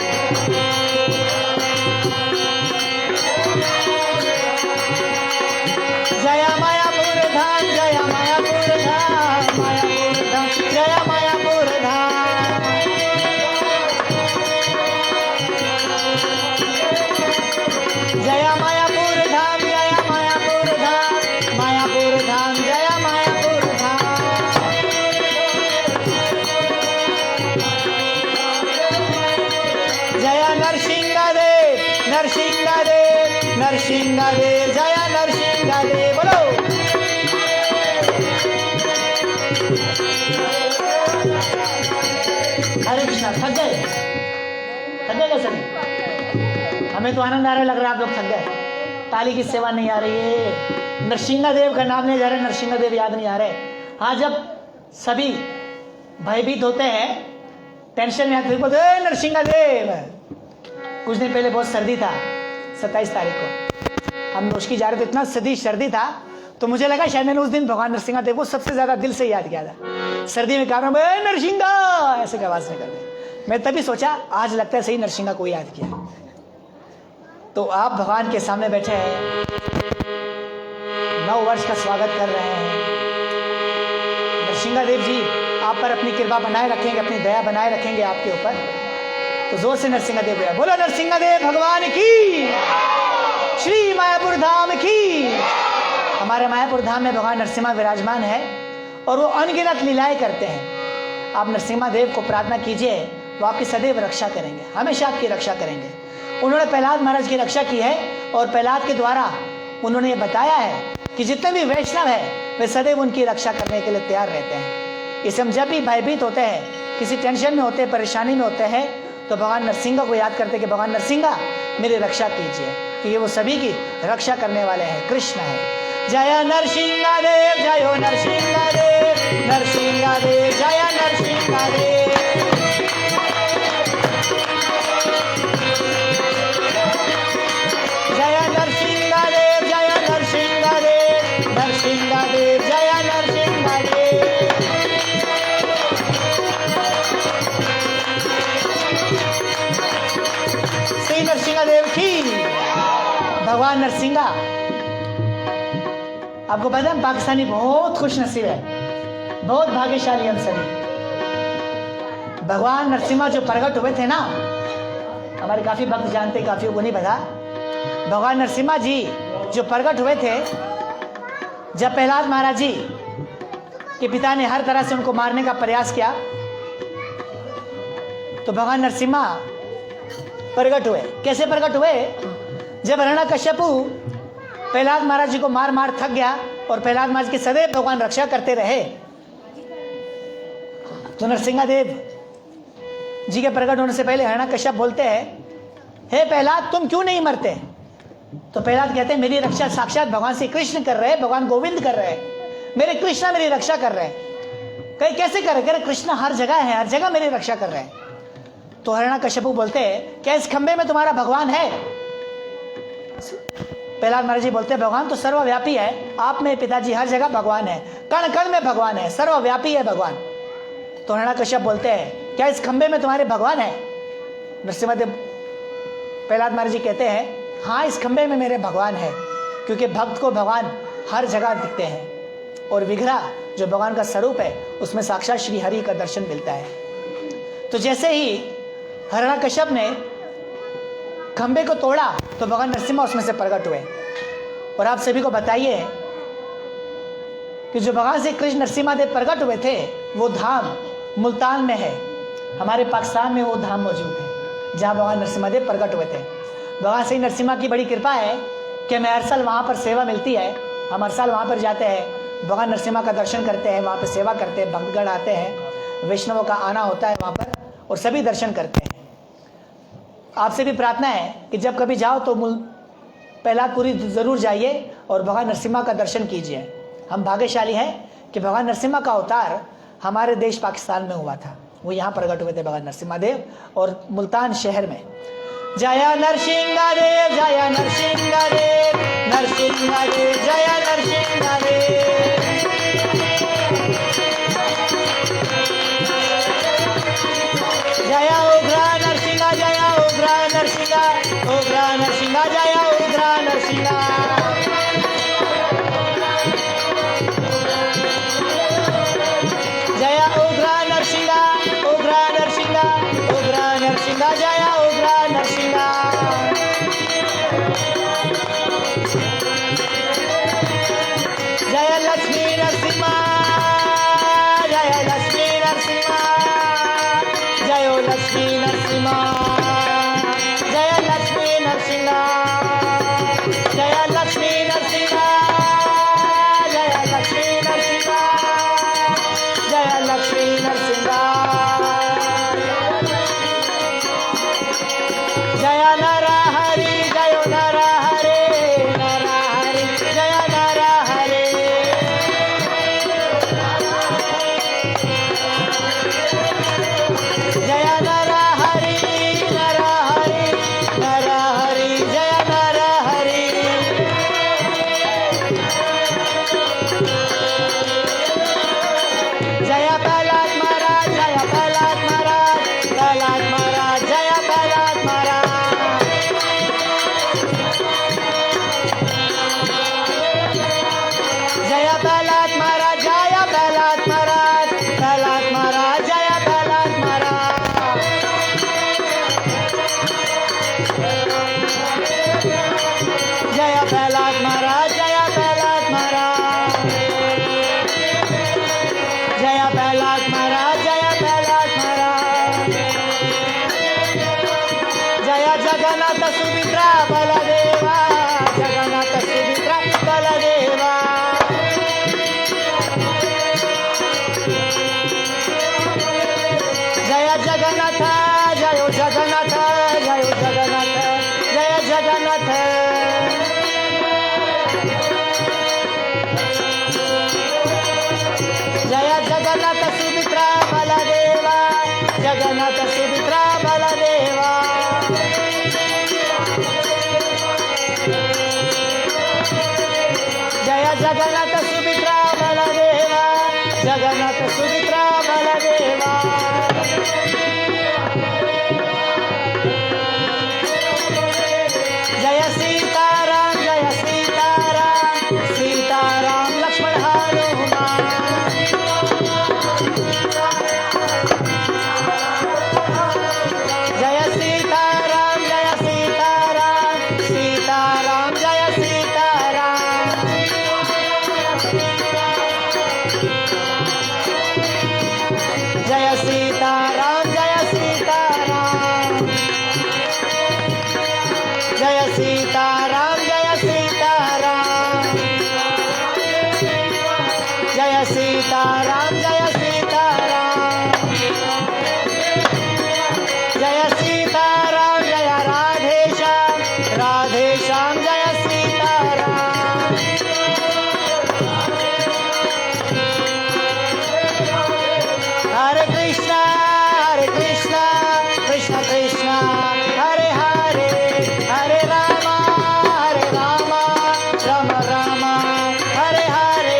जय मायापुर धाम, जय मायापुर धाम, मायापुर धाम, जय मायापुर धाम। जय मायापुर धाम, जय मायापुर धाम, मायापुर धाम, जय मायापुर धाम। जय नरसिंहदेव, नरसिंहदेव, नरसिंहदेव, जय नरसिंहदेव। बोलो हरे कृष्णा। थक गए? थक गए क्या सभी? हमें तो आनंद आ रहा है, लग रहा है आप लोग थक गए। ताली की सेवा नहीं आ रही है, नरसिंहदेव का नाम नहीं जा रहे, नरसिंहदेव याद नहीं आ रहे। हाँ, जब सभी भयभीत होते हैं, टेंशन में आते हैं, बोलते हैं नरसिंहदेव। कुछ दिन पहले बहुत सर्दी था, 27 तारीख को हम नोशकी जा रहे थे, इतना सर्दी था तो मुझे लगा शायद मैंने उस दिन भगवान नरसिंहदेव को सबसे ज्यादा दिल से याद किया था। सर्दी में कारण नरसिंहा ऐसे आवाज निकल गई। मैं तभी सोचा आज लगता है सही नरसिंहा को याद किया। तो आप भगवान के सामने बैठे हैं, 9 वर्ष का स्वागत कर रहे हैं। नरसिंहदेव जी आप पर अपनी कृपा बनाए रखेंगे, अपनी दया बनाए रखेंगे आपके ऊपर। तो जोर से नरसिंहदेव बोला, बोलो नरसिंहदेव भगवान की, श्री मायापुर धाम की। हमारे मायापुर धाम में भगवान नरसिम्हा विराजमान है और वो अनगिनत लीलाएं करते हैं। आप नरसिम्हा को प्रार्थना कीजिए, वो आपकी सदैव रक्षा करेंगे, हमेशा आपकी रक्षा करेंगे। उन्होंने प्रहलाद महाराज की रक्षा की है और प्रहलाद के द्वारा उन्होंने ये बताया है कि जितने भी वैष्णव है वे सदैव उनकी रक्षा करने के लिए तैयार रहते हैं। इससे हम जब भी भयभीत होते हैं, किसी टेंशन में होते हैं, परेशानी में होते हैं, तो भगवान नरसिंह को याद करते कि भगवान नरसिंह मेरी रक्षा कीजिए, क्योंकि वो सभी की रक्षा करने वाले हैं, कृष्ण है। जय नरसिंहदेव, जय नरसिंहदेव, नरसिंहदेव, जय नरसिंहदेव। जय नरसिंहदेव, जय नरसिंहदेव, नरसिंहदेव, जय नरसिंहदेव। श्री नरसिंहदेव की। भगवान नरसिंह, आपको पता है पाकिस्तानी बहुत खुश नसीब है, बहुत भाग्यशाली हम सभी। भगवान नरसिम्हा जो प्रकट हुए थे ना, हमारे काफी भक्त जानते, काफी को नहीं पता। भगवान नरसिम्हा जी जो प्रकट हुए थे, जब प्रहलाद महाराज जी के पिता ने हर तरह से उनको मारने का प्रयास किया, तो भगवान नरसिम्हा प्रकट हुए। कैसे प्रकट हुए? जब हिरण्यकश्यपु प्रहलाद महाराज जी को मार मार थक गया और प्रहलाद महाराज की सदैव भगवान रक्षा करते रहे, तो नरसिंहदेव जी के प्रकट होने से पहले हिरण्यकश्यप बोलते हैं, हे प्रहलाद तुम क्यों नहीं मरते? तो प्रहलाद कहते हैं मेरी रक्षा साक्षात भगवान श्री कृष्ण कर रहे हैं, भगवान गोविंद कर रहे हैं, मेरे कृष्ण मेरी रक्षा कर रहे हैं। कहीं कैसे कर रहे? कह रहे कृष्ण हर जगह है, हर जगह मेरी रक्षा कर रहे हैं। तो हिरण्यकश्यपु बोलते हैं क्या इस खंबे में तुम्हारा भगवान है? प्रहलाद महाराज जी बोलते हैं भगवान तो सर्वव्यापी है, आप में पिताजी हर जगह भगवान है, कण कण में भगवान है, सर्वव्यापी है भगवान। तो हिरण्यकश्यप बोलते हैं क्या इस खंबे में तुम्हारे भगवान है? नरसिम्हदेव प्रहलाद महाराज जी कहते हैं हाँ इस खंबे में मेरे भगवान है, क्योंकि भक्त को भगवान हर जगह दिखते हैं और विग्रह जो भगवान का स्वरूप है उसमें साक्षात श्री हरि का दर्शन मिलता है। तो जैसे ही हिरण्यकश्यप ने खंबे को तोड़ा तो भगवान नरसिम्हा उसमें से प्रकट हुए। और आप सभी को बताइए कि जो भगवान श्री कृष्ण नरसिम्हादेव प्रकट हुए थे वो धाम मुल्तान में है, हमारे पाकिस्तान में वो धाम मौजूद है जहाँ भगवान नरसिम्हादेव प्रकट हुए थे। भगवान श्री नरसिम्हा की बड़ी कृपा है कि हमें हर साल वहाँ पर सेवा मिलती है, हम हर साल वहाँ पर जाते हैं, भगवान नरसिम्हा का दर्शन करते हैं, वहाँ पर सेवा करते हैं, भक्तगण आते हैं, वैष्णवों का आना होता है वहाँ पर और सभी दर्शन करते हैं। आपसे भी प्रार्थना है कि जब कभी जाओ तो प्रहलादपुरी जरूर जाइए और भगवान नरसिम्हा का दर्शन कीजिए। हम भाग्यशाली हैं कि भगवान नरसिम्हा का अवतार हमारे देश पाकिस्तान में हुआ था, वो यहाँ प्रकट हुए थे भगवान नरसिम्हादेव और मुल्तान शहर में। जय नरसिंहदेव, जय नरसिंहदेव, नरसिंहदेव, जय नरसिंहदेव। जय उग्र नरसिंह, जय उग्र नरसिंह, उग्र नरसिंह, जय उग्र नरसिंह। नरसिम्हा जय लक्ष्मी नरसिम्हा जय लक्ष्मी नरसिम्हा जय लक्ष्मी नरसिम्हा जय लक्ष्मी नरसिम्हा जय लक्ष्मी नरसिम्हा जय लक्ष्मी नरसिम्हा जय नरहरि जय नरहरि नरहरि जय नरहरि जय नरहरि नरहरि नरहरि जय नरहरि जय प्रहलाद महाराज जय प्रहलाद महाराज प्रहलाद महाराज जय प्रहलाद महाराज जय प्रहलाद महाराज जय प्रहलाद महाराज प्रहलाद महाराज जय प्रहलाद महाराज जय प्रहलाद महाराज जय प्रहलाद महाराज जय प्रहलाद महाराज जय प्रहलाद महाराज जय जगन्नाथ सुमित्रा बलदेवा जगन्नाथ सुमित्रा बलदेवा जय जगन्नाथ जय जगन्नाथ जय जगन्नाथ जय जगन्नाथ जय जगन्नाथ सुमित्रा बलदेवा जगन्नाथ सुमित्रा बलदेवा जय जगन्नाथ सुमित्रा बलदेवा जगन्नाथ सुमित्रा बलदेवा जय सीताराम सीताराम लक्ष्मण हनुमान जय सीताराम सीताराम जय सीताराम जय सीताराम जय सीताराम जय सीताराम जय सीताराम जय सीताराम जय सीताराम जय सीताराम जय राधे श्याम जय सीताराम हरे कृष्णा कृष्ण कृष्ण हरे हरे हरे राम राम राम हरे हरे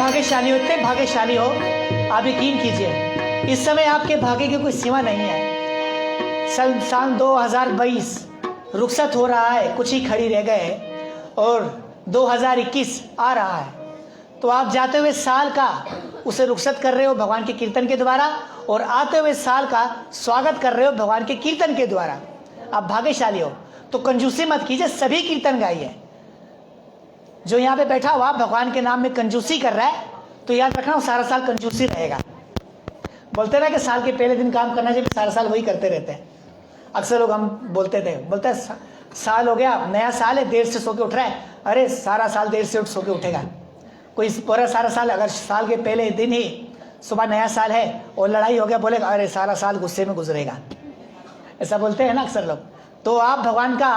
भाग्यशाली हो, इतने भाग्यशाली हो, आप यकीन कीजिए इस समय आपके भाग्य की कोई सीमा नहीं है। साल 2022 रुखसत हो रहा है, कुछ ही खड़ी रह गए और 2021 आ रहा है। तो आप जाते हुए साल का उसे रुखसत कर रहे हो भगवान के कीर्तन के द्वारा, और आते हुए साल का स्वागत कर रहे हो भगवान के कीर्तन के द्वारा। आप भाग्यशाली हो। तो कंजूसी मत कीजिए, सभी कीर्तन गाइए। जो यहाँ पे बैठा हुआ भगवान के नाम में कंजूसी कर रहा है, तो याद रखना वो सारा साल कंजूसी रहेगा। बोलते ना कि साल के पहले दिन काम करना चाहिए, सारा साल वही करते रहते हैं। अक्सर लोग हम बोलते हैं साल हो गया, नया साल है, देर से सो के उठ रहा है। अरे सारा साल देर से सो के उठेगा कोई? पूरा सारा साल, अगर साल के पहले दिन ही सुबह नया साल है और लड़ाई हो गया, बोलेगा अरे सारा साल गुस्से में गुजरेगा। ऐसा बोलते हैं ना अक्सर लोग। तो आप भगवान का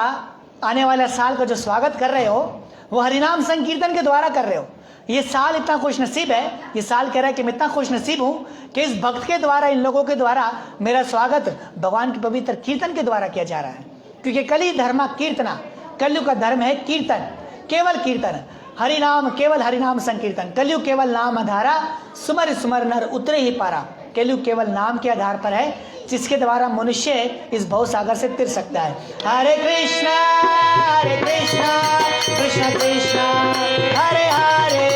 आने वाला साल का जो स्वागत कर रहे हो वो हरिनाम संकीर्तन के द्वारा कर रहे हो। ये साल इतना खुश नसीब है, ये साल कह रहा है कि मैं इतना खुश नसीब हूँ कि इस भक्त के द्वारा, इन लोगों के द्वारा मेरा स्वागत भगवान के पवित्र कीर्तन के द्वारा किया जा रहा है। क्योंकि कली धर्मा कीर्तना, कलयुग का धर्म है कीर्तन, केवल कीर्तन। हरिनाम केवल हरिनाम संकीर्तन। कलयुग केवल नाम आधारा, सुमर सुमर नर उतरे ही पारा। कलयुग केवल नाम के आधार पर है, जिसके द्वारा मनुष्य इस भव सागर से तिर सकता है। हरे कृष्णा कृष्ण कृष्ण हरे हरे,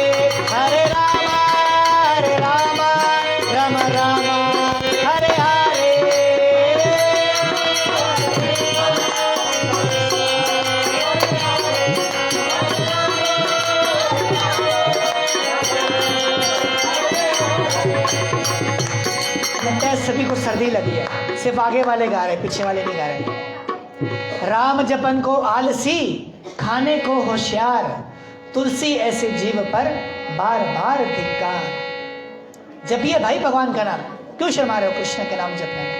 हरे राम राम राम हरे हरे। सभी को सर्दी लगी है, सिर्फ आगे वाले गा रहे, पीछे वाले नहीं गा रहे। राम जपन को आलसी, खाने को होशियार, तुलसी ऐसे जीव पर बार बार धिक्कार। जपिए भाई भगवान का नाम, क्यों शर्मा रहे हो कृष्ण के नाम जपने में?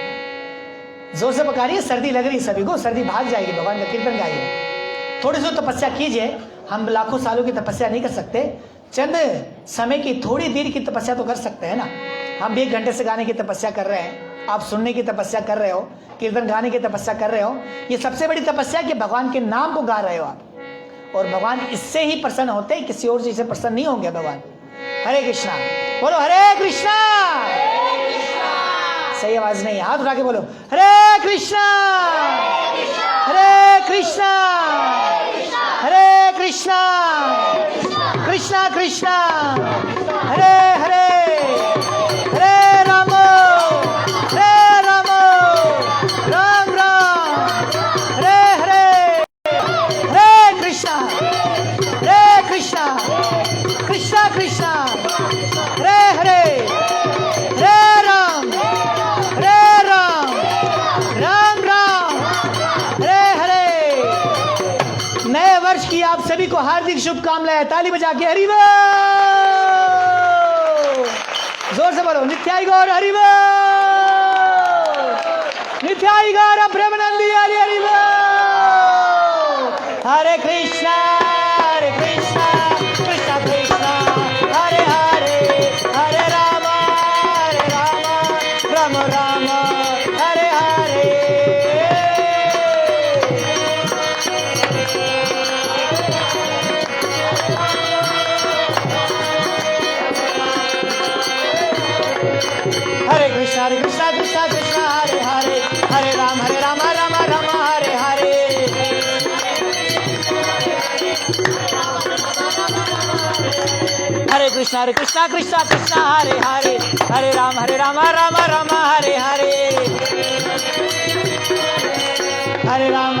जोर से पुकारिए, सर्दी लग रही सभी को, सर्दी भाग जाएगी। भगवान का कीर्तन गाइए, थोड़ी सी तपस्या कीजिए। हम लाखों सालों की तपस्या नहीं कर सकते, चंद समय की थोड़ी देर की तपस्या तो कर सकते हैं ना। हम भी 1 घंटे से गाने की तपस्या कर रहे हैं, आप सुनने की तपस्या कर रहे हो, कीर्तन गाने की तपस्या कर रहे हो। ये सबसे बड़ी तपस्या कि भगवान के नाम को गा रहे हो आप, और भगवान इससे ही प्रसन्न होते हैं, किसी और चीज से प्रसन्न नहीं होंगे भगवान। हरे कृष्णा बोलो, हरे कृष्णा। सही आवाज नहीं, हाथ उठा के बोलो, हरे कृष्णा हरे कृष्णा हरे कृष्णा कृष्णा कृष्णा हरे हरे, हरे राम राम राम हरे हरे, हरे कृष्णा कृष्णा कृष्णा हरे हरे, हरे राम राम राम हरे हरे। नए वर्ष की आप सभी को हार्दिक शुभकामनाएं। ताली बजा के हरि बोल, जोर से बोलो, नित्याय गौर हरि बोल, नित्याय गौर ब्रह्मानंदी हरि हरि बोल। हरे कृष्णा कृष्णा कृष्णा हरे हरे, हरे राम राम राम हरे हरे। हरे कृष्णा कृष्णा कृष्णा हरे हरे, हरे राम राम राम हरे हरे। हरे कृष्णा कृष्णा कृष्णा हरे हरे, हरे राम राम राम हरे हरे। हरे राम